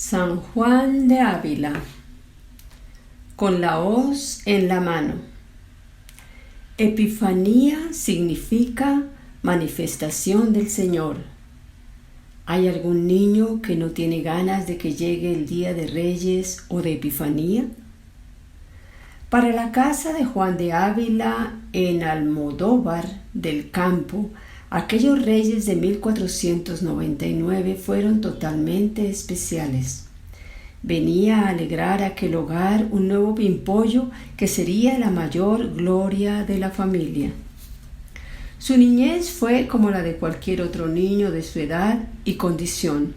San Juan de Ávila, con la hoz en la mano. Epifanía significa manifestación del Señor. ¿Hay algún niño que no tiene ganas de que llegue el día de Reyes o de Epifanía? Para la casa de Juan de Ávila en Almodóvar del Campo, aquellos reyes de 1499 fueron totalmente especiales. Venía a alegrar aquel hogar un nuevo pimpollo que sería la mayor gloria de la familia. Su niñez fue como la de cualquier otro niño de su edad y condición.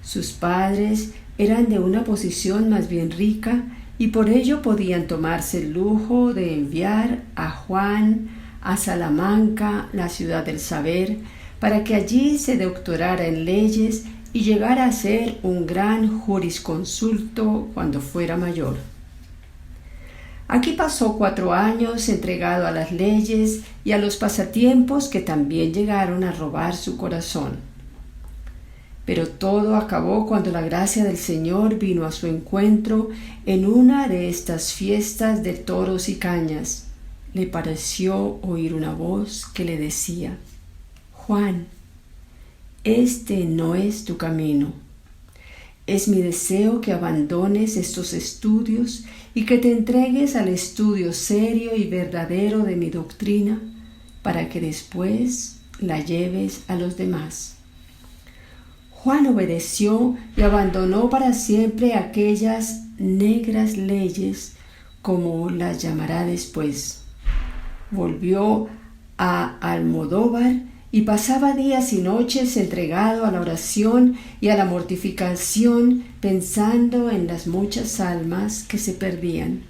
Sus padres eran de una posición más bien rica y por ello podían tomarse el lujo de enviar a Juan a Salamanca, la ciudad del saber, para que allí se doctorara en leyes y llegara a ser un gran jurisconsulto cuando fuera mayor. Aquí pasó 4 años entregado a las leyes y a los pasatiempos que también llegaron a robar su corazón. Pero todo acabó cuando la gracia del Señor vino a su encuentro en una de estas fiestas de toros y cañas. Le pareció oír una voz que le decía: Juan, este no es tu camino. Es mi deseo que abandones estos estudios y que te entregues al estudio serio y verdadero de mi doctrina para que después la lleves a los demás. Juan obedeció y abandonó para siempre aquellas negras leyes, como las llamará después. Volvió a Almodóvar y pasaba días y noches entregado a la oración y a la mortificación, pensando en las muchas almas que se perdían.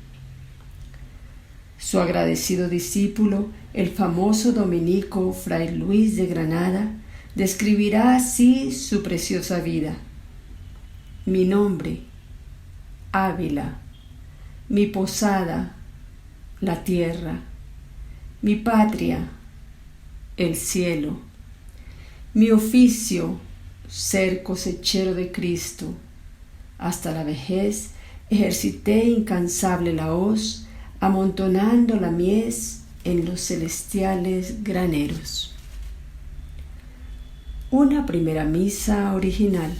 Su agradecido discípulo, el famoso dominico Fray Luis de Granada, describirá así su preciosa vida. Mi nombre, Ávila; mi posada, la tierra; mi patria, el cielo; mi oficio, ser cosechero de Cristo. Hasta la vejez ejercité incansable la hoz, amontonando la mies en los celestiales graneros. Una primera misa original.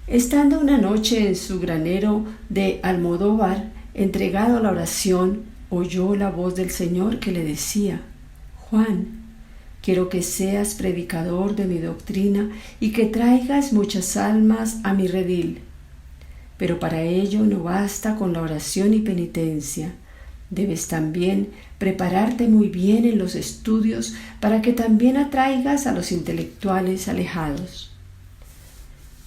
Estando una noche en su granero de Almodóvar, entregado a la oración, oyó la voz del Señor que le decía: Juan, quiero que seas predicador de mi doctrina y que traigas muchas almas a mi redil. Pero para ello no basta con la oración y penitencia. Debes también prepararte muy bien en los estudios para que también atraigas a los intelectuales alejados.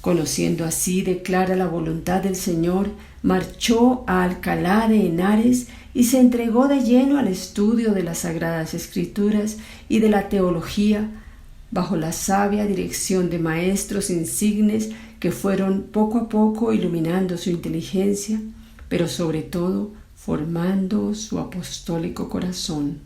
Conociendo así de clara la voluntad del Señor, marchó a Alcalá de Henares y se entregó de lleno al estudio de las Sagradas Escrituras y de la teología, bajo la sabia dirección de maestros insignes que fueron poco a poco iluminando su inteligencia, pero sobre todo formando su apostólico corazón.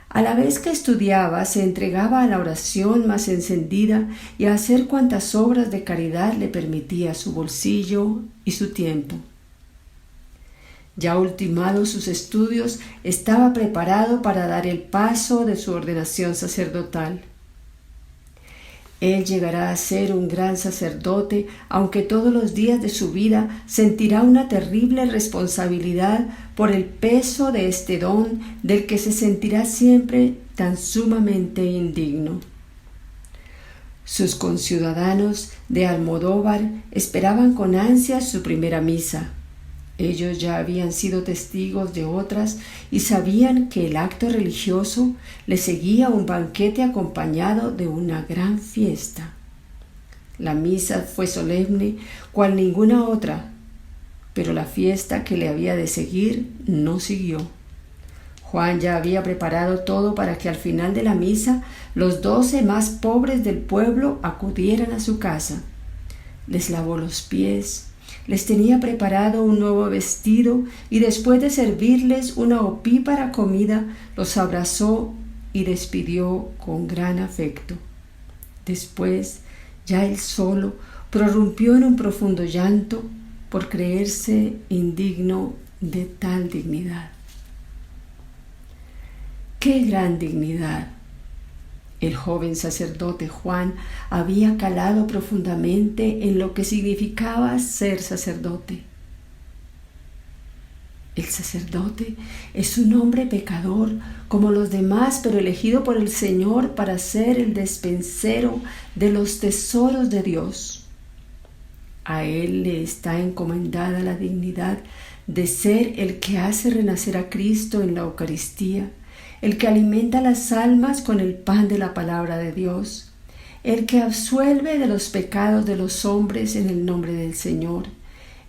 A la vez que estudiaba, se entregaba a la oración más encendida y a hacer cuantas obras de caridad le permitía su bolsillo y su tiempo. Ya ultimados sus estudios, estaba preparado para dar el paso de su ordenación sacerdotal. Él llegará a ser un gran sacerdote, aunque todos los días de su vida sentirá una terrible responsabilidad por el peso de este don del que se sentirá siempre tan sumamente indigno. Sus conciudadanos de Almodóvar esperaban con ansias su primera misa. Ellos ya habían sido testigos de otras y sabían que el acto religioso le seguía un banquete acompañado de una gran fiesta. La misa fue solemne, cual ninguna otra, pero la fiesta que le había de seguir no siguió. Juan ya había preparado todo para que al final de la misa los 12 más pobres del pueblo acudieran a su casa. Les lavó los pies, les tenía preparado un nuevo vestido y después de servirles una opípara comida, los abrazó y despidió con gran afecto. Después Ya él solo prorrumpió en un profundo llanto por creerse indigno de tal dignidad. ¡Qué gran dignidad! El joven sacerdote Juan había calado profundamente en lo que significaba ser sacerdote. El sacerdote es un hombre pecador como los demás, pero elegido por el Señor para ser el despensero de los tesoros de Dios. A él le está encomendada la dignidad de ser el que hace renacer a Cristo en la Eucaristía, el que alimenta las almas con el pan de la palabra de Dios, el que absuelve de los pecados de los hombres en el nombre del Señor,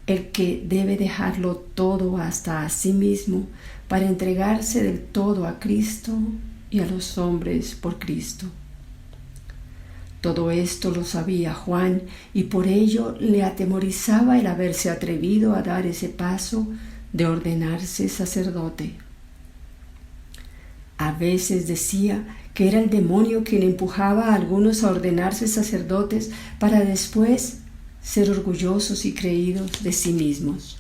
el que debe dejarlo todo hasta a sí mismo para entregarse del todo a Cristo y a los hombres por Cristo. Todo esto lo sabía Juan y por ello le atemorizaba el haberse atrevido a dar ese paso de ordenarse sacerdote. A veces decía que era el demonio quien empujaba a algunos a ordenarse sacerdotes para después ser orgullosos y creídos de sí mismos.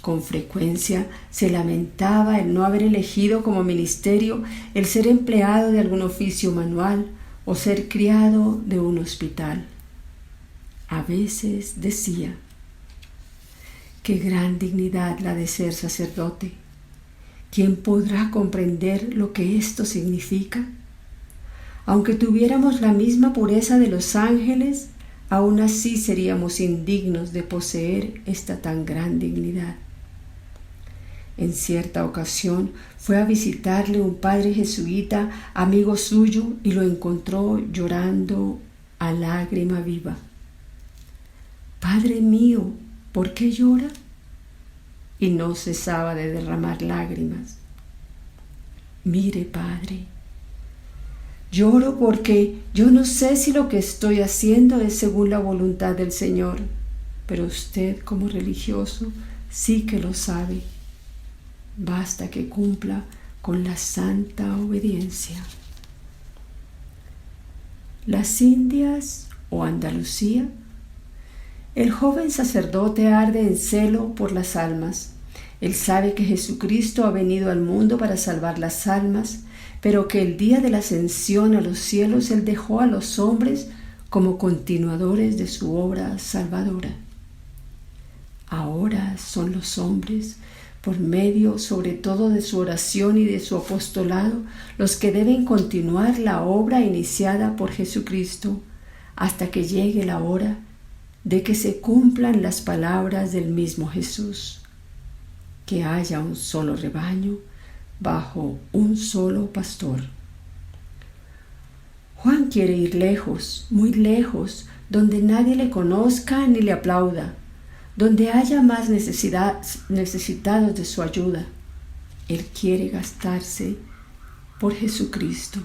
Con frecuencia se lamentaba el no haber elegido como ministerio el ser empleado de algún oficio manual o ser criado de un hospital. A veces decía: qué gran dignidad la de ser sacerdote. ¿Quién podrá comprender lo que esto significa? Aunque tuviéramos la misma pureza de los ángeles, aún así seríamos indignos de poseer esta tan gran dignidad. En cierta ocasión fue a visitarle un padre jesuita, amigo suyo, y lo encontró llorando a lágrima viva. «Padre mío, ¿por qué llora?», y no cesaba de derramar lágrimas. «Mire, padre, lloro porque yo no sé si lo que estoy haciendo es según la voluntad del Señor, pero usted como religioso sí que lo sabe. Basta que cumpla con la santa obediencia». Las Indias o Andalucía. El joven sacerdote arde en celo por las almas. Él sabe que Jesucristo ha venido al mundo para salvar las almas, pero que el día de la ascensión a los cielos Él dejó a los hombres como continuadores de su obra salvadora. Ahora son los hombres, por medio sobre todo de su oración y de su apostolado, los que deben continuar la obra iniciada por Jesucristo hasta que llegue la hora de que se cumplan las palabras del mismo Jesús: que haya un solo rebaño bajo un solo pastor. Juan quiere ir lejos, muy lejos, donde nadie le conozca ni le aplauda, donde haya más necesitados de su ayuda. Él quiere gastarse por Jesucristo.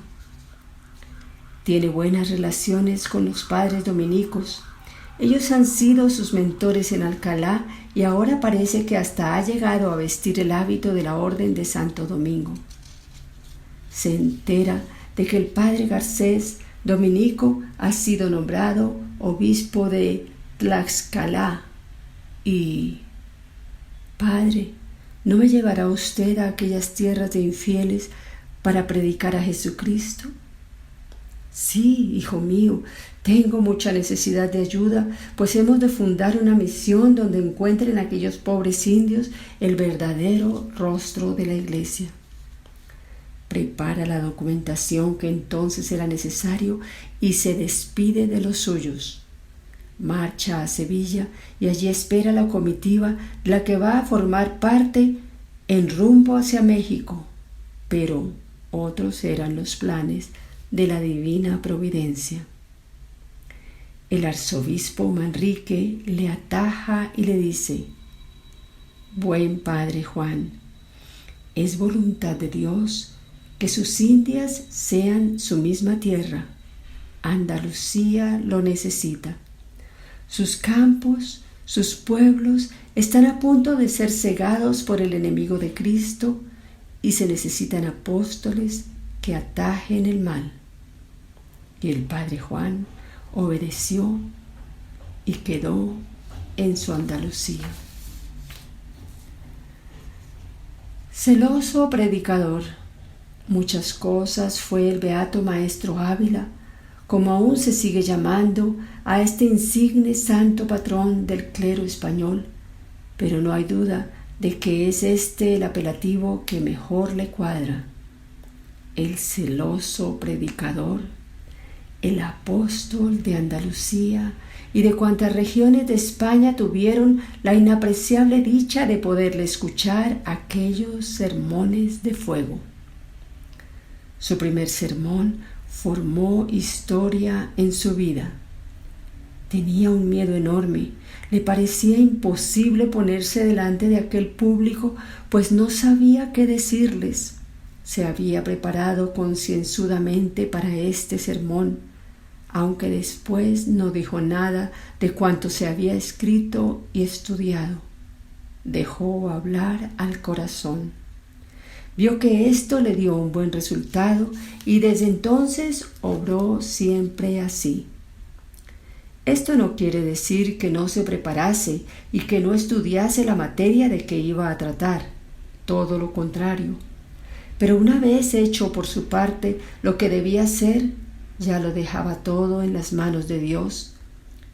Tiene buenas relaciones con los padres dominicos. Ellos han sido sus mentores en Alcalá y ahora parece que hasta ha llegado a vestir el hábito de la Orden de Santo Domingo. Se entera de que el padre Garcés, dominico, ha sido nombrado obispo de Tlaxcala y: «Padre, ¿no me llevará usted a aquellas tierras de infieles para predicar a Jesucristo?». «Sí, hijo mío, tengo mucha necesidad de ayuda, pues hemos de fundar una misión donde encuentren aquellos pobres indios el verdadero rostro de la Iglesia». Prepara la documentación que entonces será necesario y se despide de los suyos. Marcha a Sevilla y allí espera la comitiva de la que va a formar parte en rumbo hacia México, pero otros eran los planes de la divina providencia. El arzobispo Manrique le ataja y le dice: «Buen padre Juan, es voluntad de Dios que sus Indias sean su misma tierra. Andalucía lo necesita. Sus campos, sus pueblos están a punto de ser cegados por el enemigo de Cristo y se necesitan apóstoles que atajen el mal». Y el padre Juan obedeció y quedó en su Andalucía. Celoso predicador, muchas cosas fue el beato maestro Ávila, como aún se sigue llamando a este insigne santo patrón del clero español, pero no hay duda de que es este el apelativo que mejor le cuadra. El celoso predicador, el apóstol de Andalucía y de cuantas regiones de España tuvieron la inapreciable dicha de poderle escuchar aquellos sermones de fuego. Su primer sermón formó historia en su vida. Tenía un miedo enorme, le parecía imposible ponerse delante de aquel público, pues no sabía qué decirles. Se había preparado concienzudamente para este sermón, aunque después no dijo nada de cuanto se había escrito y estudiado. Dejó hablar al corazón. Vio que esto le dio un buen resultado y desde entonces obró siempre así. Esto no quiere decir que no se preparase y que no estudiase la materia de que iba a tratar, todo lo contrario. Pero una vez hecho por su parte lo que debía hacer, ya lo dejaba todo en las manos de Dios,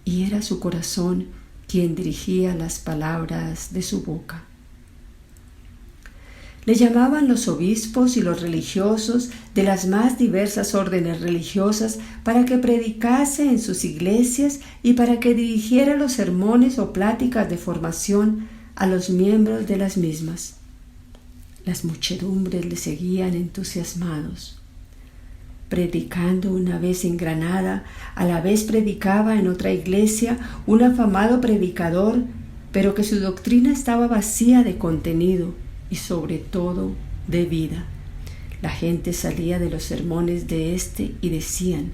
y era su corazón quien dirigía las palabras de su boca. Le llamaban los obispos y los religiosos de las más diversas órdenes religiosas para que predicase en sus iglesias y para que dirigiera los sermones o pláticas de formación a los miembros de las mismas. Las muchedumbres le seguían entusiasmados. Predicando una vez en Granada, a la vez predicaba en otra iglesia un afamado predicador, pero que su doctrina estaba vacía de contenido y sobre todo de vida. La gente salía de los sermones de éste y decían: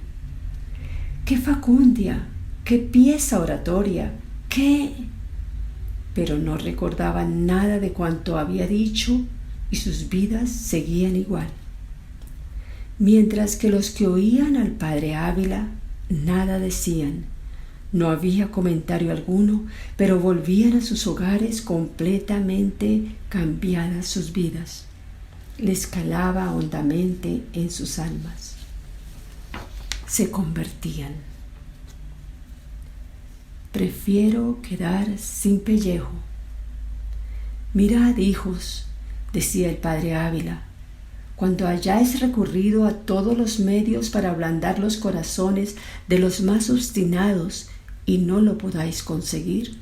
¡qué facundia! ¡Qué pieza oratoria! ¡Qué! Pero no recordaban nada de cuanto había dicho y sus vidas seguían igual. Mientras que los que oían al padre Ávila nada decían, no había comentario alguno, pero volvían a sus hogares completamente cambiadas sus vidas. Les calaba hondamente en sus almas. Se convertían. Prefiero quedar sin pellejo. Mirad, hijos, decía el padre Ávila, cuando hayáis recurrido a todos los medios para ablandar los corazones de los más obstinados y no lo podáis conseguir,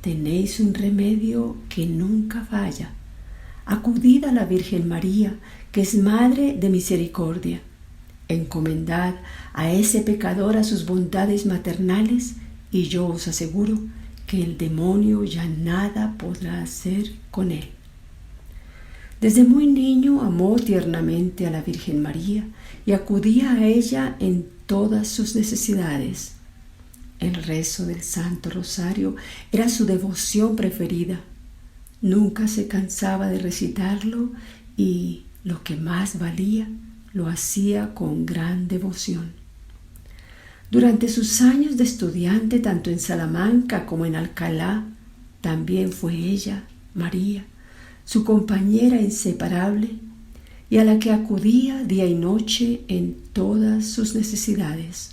tenéis un remedio que nunca falla. Acudid a la Virgen María, que es Madre de Misericordia. Encomendad a ese pecador a sus bondades maternales y yo os aseguro que el demonio ya nada podrá hacer con él. Desde muy niño amó tiernamente a la Virgen María y acudía a ella en todas sus necesidades. El rezo del Santo Rosario era su devoción preferida. Nunca se cansaba de recitarlo y, lo que más valía, lo hacía con gran devoción. Durante sus años de estudiante, tanto en Salamanca como en Alcalá, también fue ella, María, su compañera inseparable y a la que acudía día y noche en todas sus necesidades.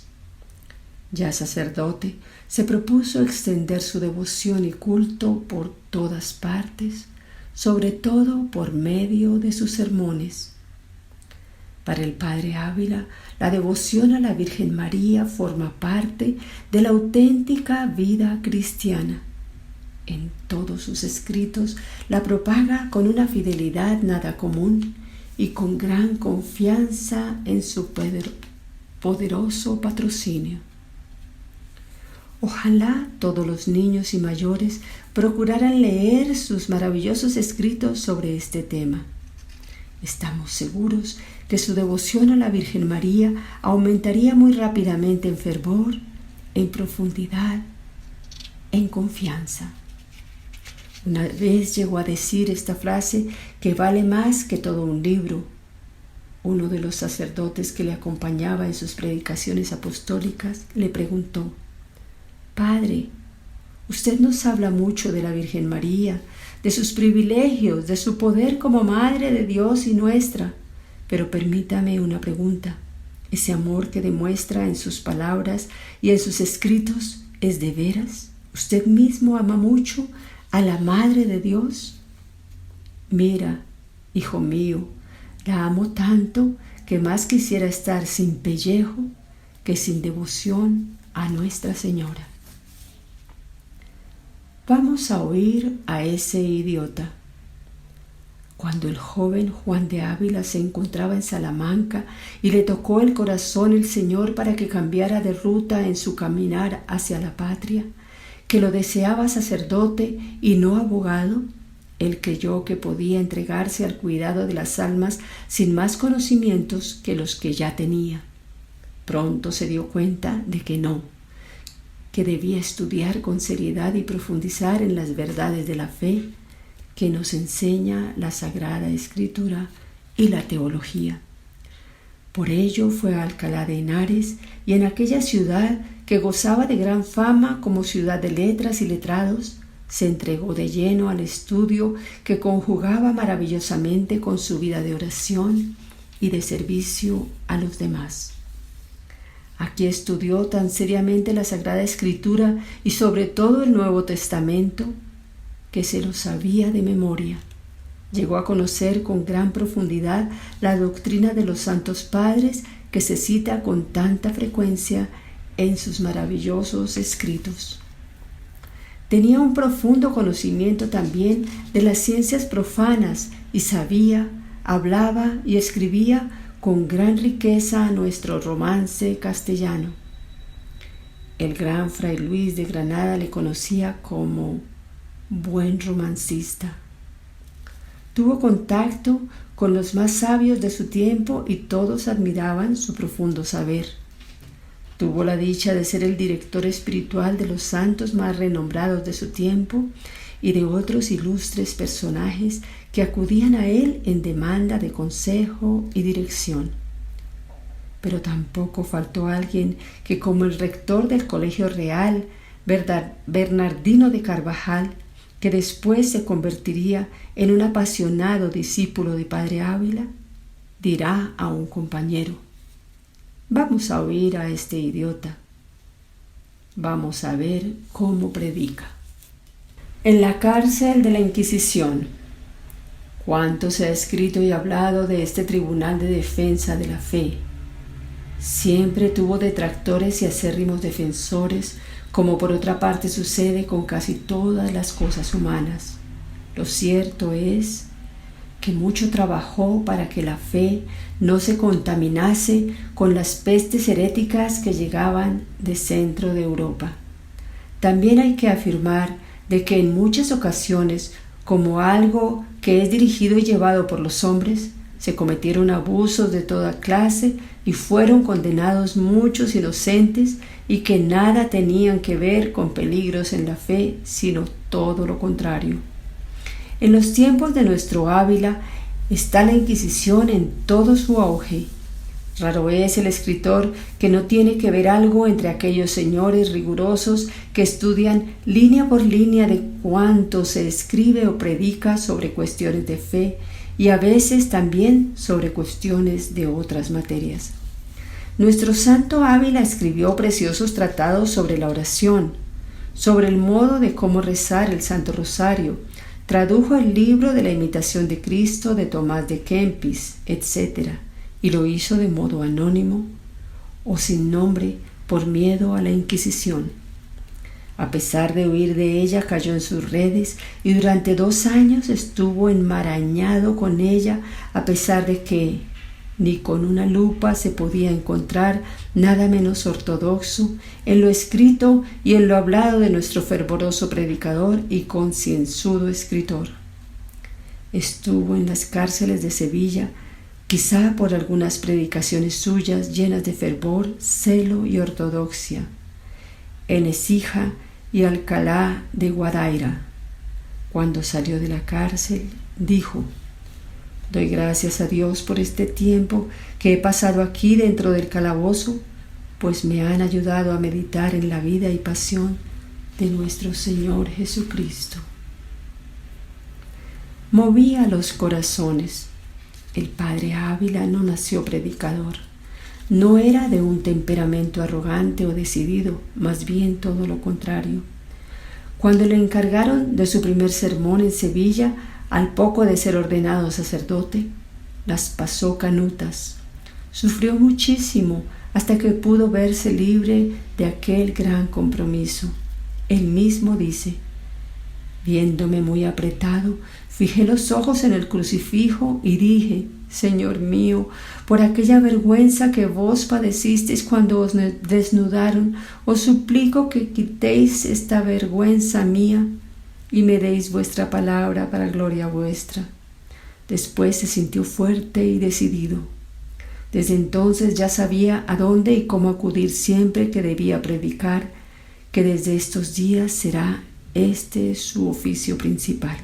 Ya sacerdote, se propuso extender su devoción y culto por todas partes, sobre todo por medio de sus sermones. Para el padre Ávila, la devoción a la Virgen María forma parte de la auténtica vida cristiana. En todos sus escritos la propaga con una fidelidad nada común y con gran confianza en su poderoso patrocinio. Ojalá todos los niños y mayores procuraran leer sus maravillosos escritos sobre este tema. Estamos seguros que su devoción a la Virgen María aumentaría muy rápidamente en fervor, en profundidad, en confianza. Una vez llegó a decir esta frase que vale más que todo un libro. uno de los sacerdotes que le acompañaba en sus predicaciones apostólicas, le preguntó: «Padre, usted nos habla mucho de la Virgen María, de sus privilegios, de su poder como Madre de Dios y nuestra, pero permítame una pregunta. ¿Ese amor que demuestra en sus palabras y en sus escritos es de veras? ¿Usted mismo ama mucho a la Madre de Dios?» «Mira, hijo mío, la amo tanto que más quisiera estar sin pellejo que sin devoción a Nuestra Señora». Vamos a oír a ese idiota. Cuando el joven Juan de Ávila se encontraba en Salamanca y le tocó el corazón el Señor para que cambiara de ruta en su caminar hacia la patria, que lo deseaba sacerdote y no abogado, él creyó que podía entregarse al cuidado de las almas sin más conocimientos que los que ya tenía. Pronto se dio cuenta de que no, que debía estudiar con seriedad y profundizar en las verdades de la fe que nos enseña la Sagrada Escritura y la teología. Por ello fue a Alcalá de Henares, y en aquella ciudad que gozaba de gran fama como ciudad de letras y letrados, se entregó de lleno al estudio que conjugaba maravillosamente con su vida de oración y de servicio a los demás. Aquí estudió tan seriamente la Sagrada Escritura y sobre todo el Nuevo Testamento que se lo sabía de memoria. Llegó a conocer con gran profundidad la doctrina de los santos padres que se cita con tanta frecuencia en sus maravillosos escritos. Tenía un profundo conocimiento también de las ciencias profanas y sabía, hablaba y escribía con gran riqueza nuestro romance castellano. El gran Fray Luis de Granada le conocía como buen romancista. Tuvo contacto con los más sabios de su tiempo y todos admiraban su profundo saber. Tuvo la dicha de ser el director espiritual de los santos más renombrados de su tiempo y de otros ilustres personajes que acudían a él en demanda de consejo y dirección. Pero tampoco faltó alguien que, como el rector del Colegio Real, Bernardino de Carvajal, que después se convertiría en un apasionado discípulo de Padre Ávila, dirá a un compañero: «Vamos a oír a este idiota. Vamos a ver cómo predica». En la cárcel de la Inquisición. Cuánto se ha escrito y hablado de este tribunal de defensa de la fe. Siempre tuvo detractores y acérrimos defensores, como por otra parte sucede con casi todas las cosas humanas. Lo cierto es que mucho trabajó para que la fe no se contaminase con las pestes heréticas que llegaban de centro de Europa. También hay que afirmar de que en muchas ocasiones, como algo que es dirigido y llevado por los hombres, se cometieron abusos de toda clase y fueron condenados muchos inocentes y que nada tenían que ver con peligros en la fe, sino todo lo contrario. En los tiempos de nuestro Ávila está la Inquisición en todo su auge. Raro es el escritor que no tiene que ver algo entre aquellos señores rigurosos que estudian línea por línea de cuánto se escribe o predica sobre cuestiones de fe y a veces también sobre cuestiones de otras materias. Nuestro santo Ávila escribió preciosos tratados sobre la oración, sobre el modo de cómo rezar el Santo Rosario, tradujo el libro de la imitación de Cristo de Tomás de Kempis, etc., y lo hizo de modo anónimo o sin nombre por miedo a la Inquisición. A pesar de huir de ella, cayó en sus redes y durante 2 años estuvo enmarañado con ella, a pesar de que ni con una lupa se podía encontrar nada menos ortodoxo en lo escrito y en lo hablado de nuestro fervoroso predicador y concienzudo escritor. Estuvo en las cárceles de Sevilla, quizá por algunas predicaciones suyas llenas de fervor, celo y ortodoxia, en Écija y Alcalá de Guadaira. Cuando salió de la cárcel, dijo: Doy gracias a Dios por este tiempo que he pasado aquí dentro del calabozo, pues me han ayudado a meditar en la vida y pasión de nuestro Señor Jesucristo. Movía los corazones. El padre Ávila no nació predicador. No era de un temperamento arrogante o decidido, más bien todo lo contrario. Cuando le encargaron de su primer sermón en Sevilla, al poco de ser ordenado sacerdote, las pasó canutas. Sufrió muchísimo hasta que pudo verse libre de aquel gran compromiso. Él mismo dice: viéndome muy apretado, fijé los ojos en el crucifijo y dije: Señor mío, por aquella vergüenza que vos padecisteis cuando os desnudaron, os suplico que quitéis esta vergüenza mía y me deis vuestra palabra para gloria vuestra. Después se sintió fuerte y decidido. Desde entonces ya sabía a dónde y cómo acudir siempre que debía predicar, que desde estos días será este su oficio principal.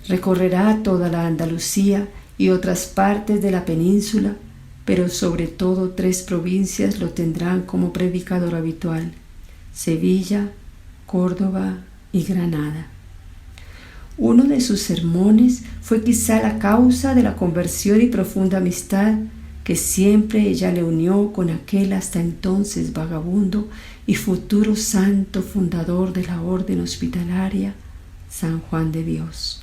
Recorrerá toda la Andalucía y otras partes de la península, pero sobre todo 3 provincias lo tendrán como predicador habitual: Sevilla, Córdoba y Granada. Uno de sus sermones fue quizá la causa de la conversión y profunda amistad que siempre ella le unió con aquel hasta entonces vagabundo y futuro santo fundador de la orden hospitalaria, San Juan de Dios.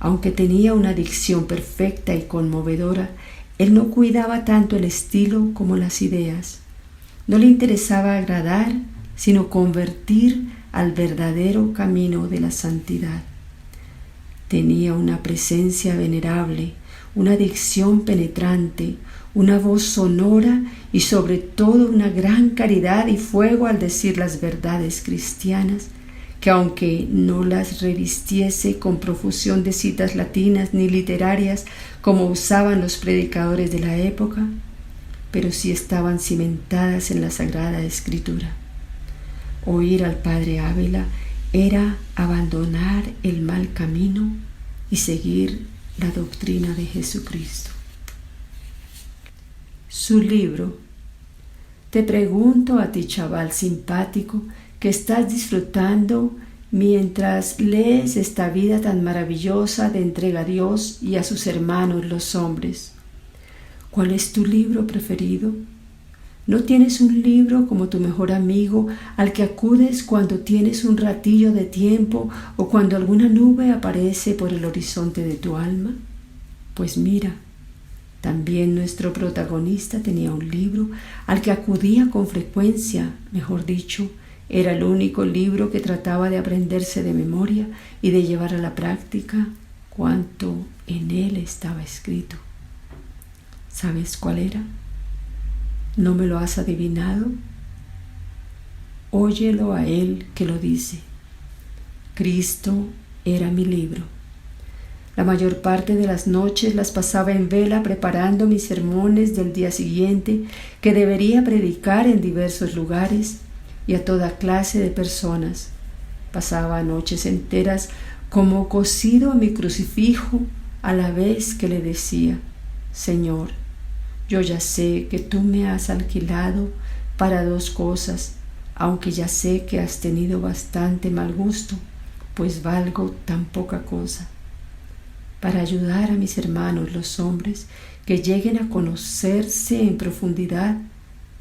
Aunque tenía una dicción perfecta y conmovedora, él no cuidaba tanto el estilo como las ideas. No le interesaba agradar, sino convertir al verdadero camino de la santidad. Tenía una presencia venerable, una dicción penetrante, una voz sonora y sobre todo una gran caridad y fuego al decir las verdades cristianas, que aunque no las revistiese con profusión de citas latinas ni literarias como usaban los predicadores de la época, pero sí estaban cimentadas en la Sagrada Escritura. Oír al padre Ávila era abandonar el mal camino y seguir la doctrina de Jesucristo. Su libro. Te pregunto a ti, chaval simpático, que estás disfrutando mientras lees esta vida tan maravillosa de entrega a Dios y a sus hermanos los hombres. ¿Cuál es tu libro preferido? ¿No tienes un libro como tu mejor amigo al que acudes cuando tienes un ratillo de tiempo o cuando alguna nube aparece por el horizonte de tu alma? Pues mira, también nuestro protagonista tenía un libro al que acudía con frecuencia, mejor dicho, era el único libro que trataba de aprenderse de memoria y de llevar a la práctica cuanto en él estaba escrito. ¿Sabes cuál era? ¿No me lo has adivinado? Óyelo a él que lo dice. Cristo era mi libro. La mayor parte de las noches las pasaba en vela preparando mis sermones del día siguiente que debería predicar en diversos lugares y a toda clase de personas. Pasaba noches enteras como cosido a mi crucifijo a la vez que le decía: Señor, yo ya sé que tú me has alquilado para 2 cosas, aunque ya sé que has tenido bastante mal gusto, pues valgo tan poca cosa. Para ayudar a mis hermanos los hombres que lleguen a conocerse en profundidad,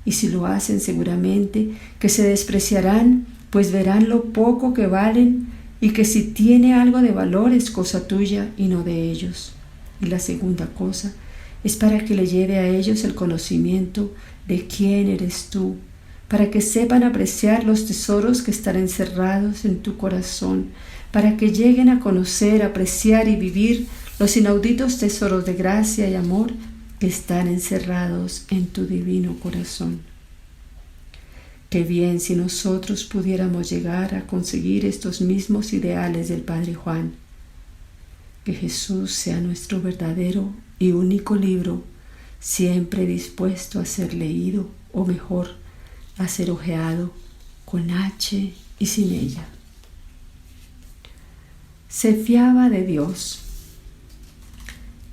y si lo hacen seguramente que se despreciarán, pues verán lo poco que valen y que si tiene algo de valor es cosa tuya y no de ellos. Y la segunda cosa es para que le lleve a ellos el conocimiento de quién eres tú, para que sepan apreciar los tesoros que están encerrados en tu corazón, para que lleguen a conocer, apreciar y vivir los inauditos tesoros de gracia y amor que están encerrados en tu divino corazón. Qué bien si nosotros pudiéramos llegar a conseguir estos mismos ideales del Padre Juan. Que Jesús sea nuestro verdadero y único libro, siempre dispuesto a ser leído, o mejor, a ser hojeado con H y sin ella. Se fiaba de Dios.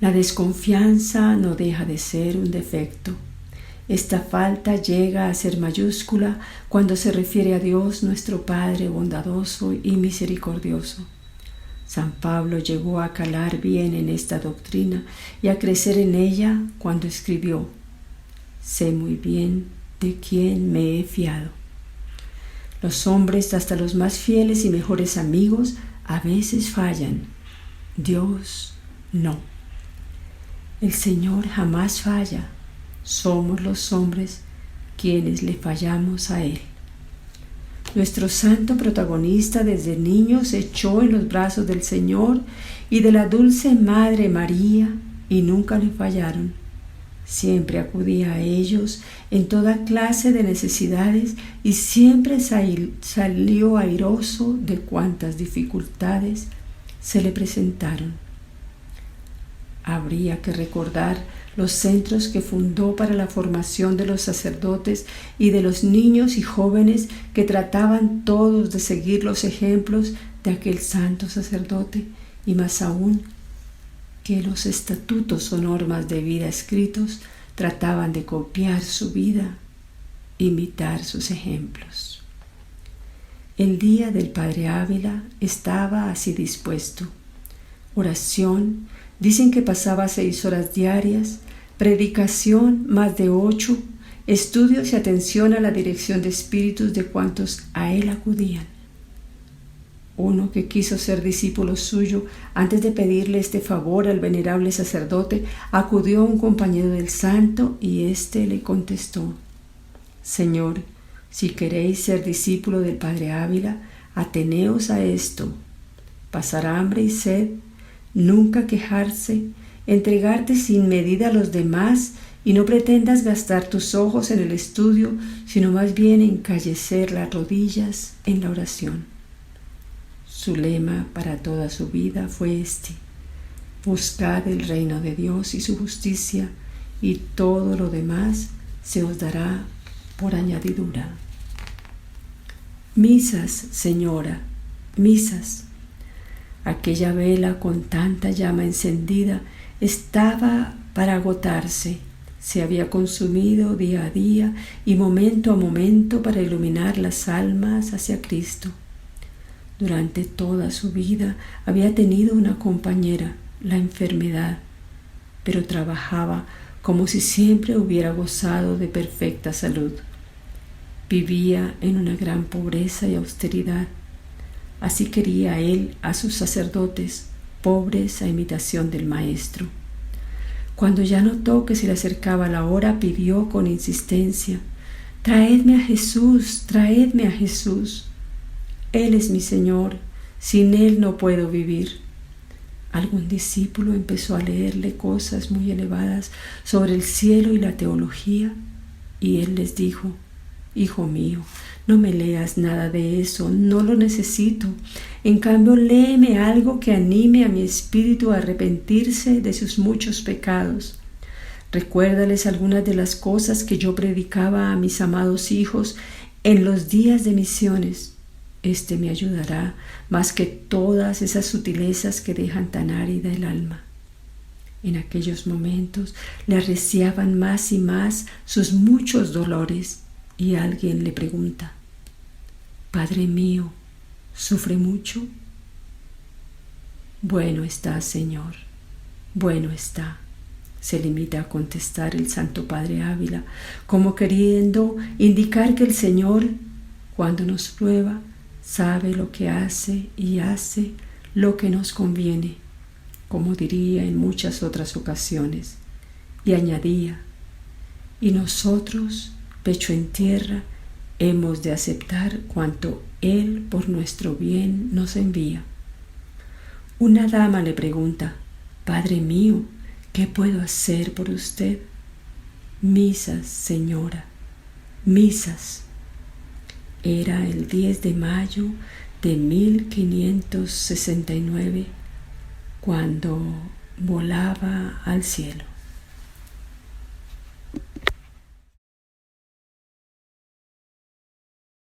La desconfianza no deja de ser un defecto. Esta falta llega a ser mayúscula cuando se refiere a Dios nuestro Padre bondadoso y misericordioso. San Pablo llegó a calar bien en esta doctrina y a crecer en ella cuando escribió: «Sé muy bien de quién me he fiado». Los hombres, hasta los más fieles y mejores amigos, a veces fallan. Dios no. El Señor jamás falla. Somos los hombres quienes le fallamos a Él. Nuestro santo protagonista desde niño se echó en los brazos del Señor y de la dulce Madre María y nunca le fallaron. Siempre acudía a ellos en toda clase de necesidades y siempre salió airoso de cuantas dificultades se le presentaron. Habría que recordar los centros que fundó para la formación de los sacerdotes y de los niños y jóvenes que trataban todos de seguir los ejemplos de aquel santo sacerdote, y más aún que los estatutos o normas de vida escritos trataban de copiar su vida, imitar sus ejemplos. El día del Padre Ávila estaba así dispuesto. Oración, dicen que pasaba 6 horas diarias, predicación más de 8, estudios y atención a la dirección de espíritus de cuantos a él acudían. Uno que quiso ser discípulo suyo, antes de pedirle este favor al venerable sacerdote, acudió a un compañero del santo y éste le contestó: «Señor, si queréis ser discípulo del Padre Ávila, ateneos a esto: pasar hambre y sed, nunca quejarse, entregarte sin medida a los demás y no pretendas gastar tus ojos en el estudio, sino más bien encallecer las rodillas en la oración». Su lema para toda su vida fue este: buscad el reino de Dios y su justicia, y todo lo demás se os dará por añadidura. Misas, señora, misas. Aquella vela con tanta llama encendida estaba para agotarse. Se había consumido día a día y momento a momento para iluminar las almas hacia Cristo. Durante toda su vida había tenido una compañera, la enfermedad, pero trabajaba como si siempre hubiera gozado de perfecta salud. Vivía en una gran pobreza y austeridad. Así quería él a sus sacerdotes, pobres a imitación del Maestro. Cuando ya notó que se le acercaba la hora, pidió con insistencia: «Traedme a Jesús, traedme a Jesús. Él es mi Señor, sin Él no puedo vivir». Algún discípulo empezó a leerle cosas muy elevadas sobre el cielo y la teología, y él les dijo: «Hijo mío, no me leas nada de eso, no lo necesito. En cambio, léeme algo que anime a mi espíritu a arrepentirse de sus muchos pecados. Recuérdales algunas de las cosas que yo predicaba a mis amados hijos en los días de misiones. Este me ayudará más que todas esas sutilezas que dejan tan árida el alma». En aquellos momentos le arreciaban más y más sus muchos dolores, y alguien le pregunta: «Padre mío, ¿sufre mucho?». «Bueno está, Señor, bueno está», se limita a contestar el Santo Padre Ávila, como queriendo indicar que el Señor, cuando nos prueba, sabe lo que hace y hace lo que nos conviene, como diría en muchas otras ocasiones. Y añadía: «Y nosotros, pecho en tierra, hemos de aceptar cuanto Él por nuestro bien nos envía». Una dama le pregunta: «Padre mío, ¿qué puedo hacer por usted?». «Misas, señora, misas». Era el 10 de mayo de 1569 cuando volaba al cielo.